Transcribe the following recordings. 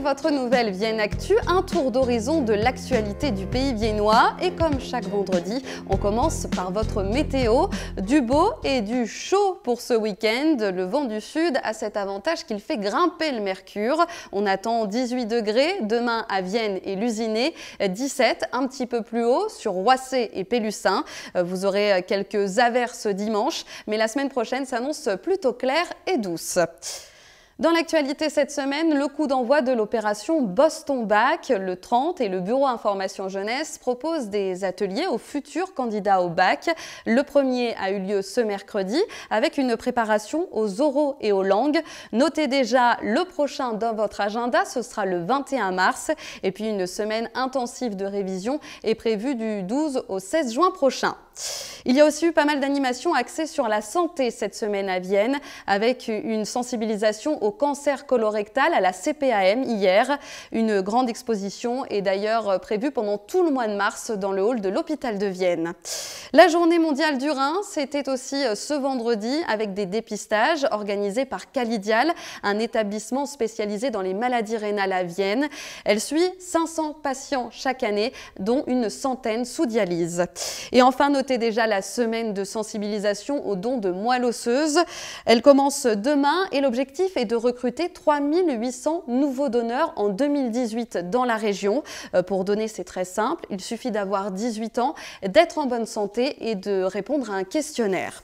votre nouvelle Vienne Actu, un tour d'horizon de l'actualité du pays viennois. Et comme chaque vendredi, on commence par votre météo. Du beau et du chaud pour ce week-end. Le vent du sud a cet avantage qu'il fait grimper le mercure. On attend 18 degrés demain à Vienne et Lusigné, 17 un petit peu plus haut sur Roissy et Pélussin. Vous aurez quelques averses dimanche, mais la semaine prochaine s'annonce plutôt claire et douce. Dans l'actualité cette semaine, le coup d'envoi de l'opération Bosse ton bac, le 30 et le Bureau Information Jeunesse proposent des ateliers aux futurs candidats au bac. Le premier a eu lieu ce mercredi avec une préparation aux oraux et aux langues. Notez déjà le prochain dans votre agenda, ce sera le 21 mars. Et puis une semaine intensive de révision est prévue du 12 au 16 juin prochain. Il y a aussi eu pas mal d'animations axées sur la santé cette semaine à Vienne, avec une sensibilisation au cancer colorectal à la CPAM hier. Une grande exposition est d'ailleurs prévue pendant tout le mois de mars dans le hall de l'hôpital de Vienne. La journée mondiale du rein, c'était aussi ce vendredi avec des dépistages organisés par Calidial, un établissement spécialisé dans les maladies rénales à Vienne. Elle suit 500 patients chaque année, dont une centaine sous dialyse. Et enfin, notez déjà la semaine de sensibilisation aux dons de moelle osseuse. Elle commence demain et l'objectif est de recruter 3800 nouveaux donneurs en 2018 dans la région. Pour donner, c'est très simple, il suffit d'avoir 18 ans, d'être en bonne santé et de répondre à un questionnaire.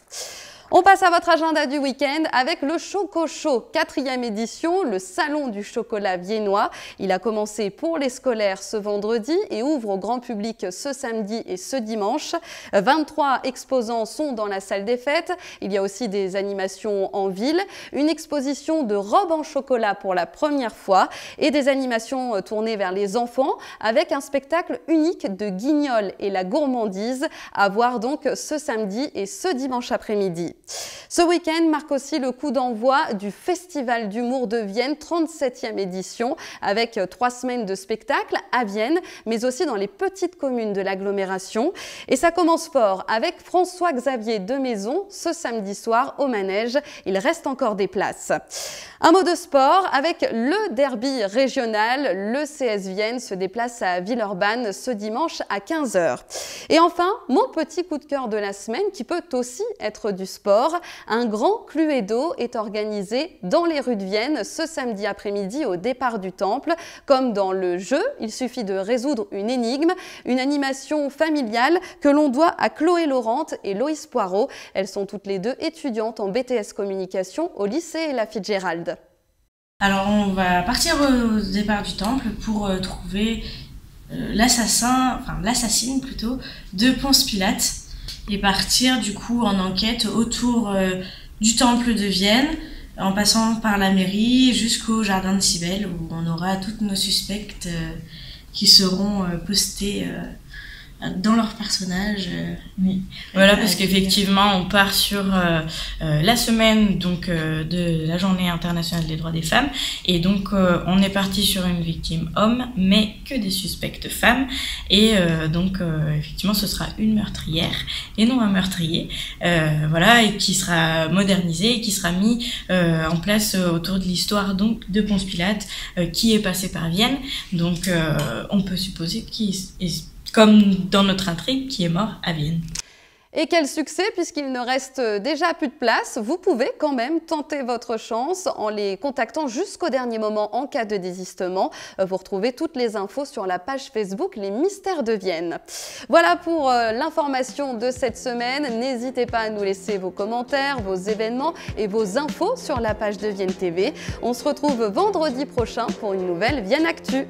On passe à votre agenda du week-end avec le Choco Show, 4e édition, le salon du chocolat viennois. Il a commencé pour les scolaires ce vendredi et ouvre au grand public ce samedi et ce dimanche. 23 exposants sont dans la salle des fêtes. Il y a aussi des animations en ville, une exposition de robes en chocolat pour la première fois et des animations tournées vers les enfants avec un spectacle unique de Guignol et la gourmandise à voir donc ce samedi et ce dimanche après-midi. Ce week-end marque aussi le coup d'envoi du Festival d'humour de Vienne, 37e édition, avec 3 semaines de spectacles à Vienne, mais aussi dans les petites communes de l'agglomération. Et ça commence fort avec François-Xavier Demaison ce samedi soir au Manège. Il reste encore des places. Un mot de sport avec le derby régional. Le CS Vienne se déplace à Villeurbanne ce dimanche à 15 h. Et enfin, mon petit coup de cœur de la semaine qui peut aussi être du sport. Un grand Cluedo est organisé dans les rues de Vienne ce samedi après-midi au départ du temple. Comme dans le jeu, il suffit de résoudre une énigme, une animation familiale que l'on doit à Chloé Laurent et Loïs Poirot. Elles sont toutes les deux étudiantes en BTS Communication au lycée La Fitzgerald. Alors on va partir au départ du temple pour trouver l'assassine plutôt de Ponce Pilate et partir du coup en enquête autour du temple de Vienne en passant par la mairie jusqu'au jardin de Cybèle où on aura toutes nos suspectes qui seront postées dans leur personnage. Oui. Voilà, parce qu'effectivement, on part sur la semaine donc, de la Journée internationale des droits des femmes. Et donc, on est parti sur une victime homme, mais que des suspectes femmes. Et donc, effectivement, ce sera une meurtrière et non un meurtrier. Voilà, et qui sera modernisé et qui sera mis en place autour de l'histoire donc de Ponce Pilate, qui est passé par Vienne. Donc, on peut supposer qu'il est comme dans notre intrigue, qui est mort à Vienne. Et quel succès, puisqu'il ne reste déjà plus de place. Vous pouvez quand même tenter votre chance en les contactant jusqu'au dernier moment en cas de désistement. Vous retrouvez toutes les infos sur la page Facebook Les Mystères de Vienne. Voilà pour l'information de cette semaine. N'hésitez pas à nous laisser vos commentaires, vos événements et vos infos sur la page de Vienne TV. On se retrouve vendredi prochain pour une nouvelle Vienne Actu.